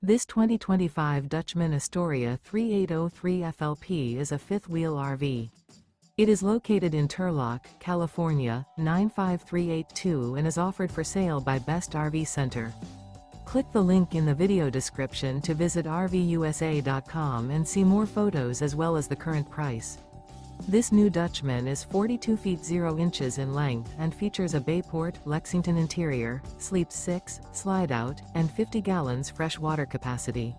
This 2025 Dutchmen Astoria 3803 FLP is a fifth-wheel RV. It is located in Turlock, California, 95382 and is offered for sale by Best RV Center. Click the link in the video description to visit RVUSA.com and see more photos as well as the current price. This new Dutchmen is 42 feet 0 inches in length and features a Bayport, Lexington interior, sleeps 6, slide-out, and 50 gallons fresh water capacity.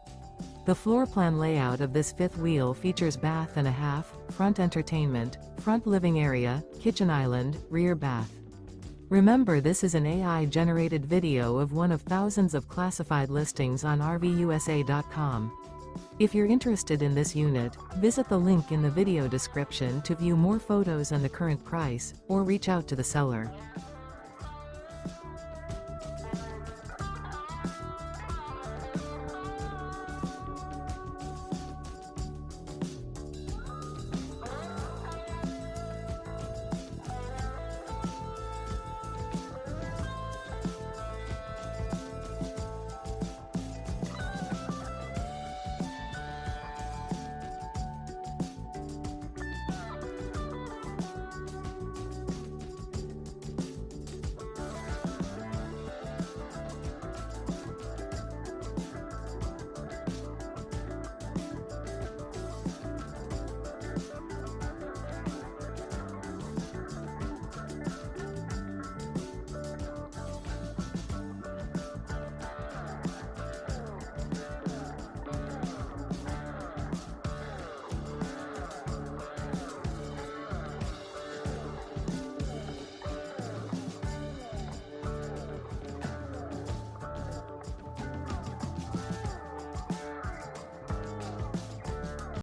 The floor plan layout of this fifth wheel features bath and a half, front entertainment, front living area, kitchen island, rear bath. Remember, this is an AI-generated video of one of thousands of classified listings on RVUSA.com. If you're interested in this unit, visit the link in the video description to view more photos and the current price, or reach out to the seller.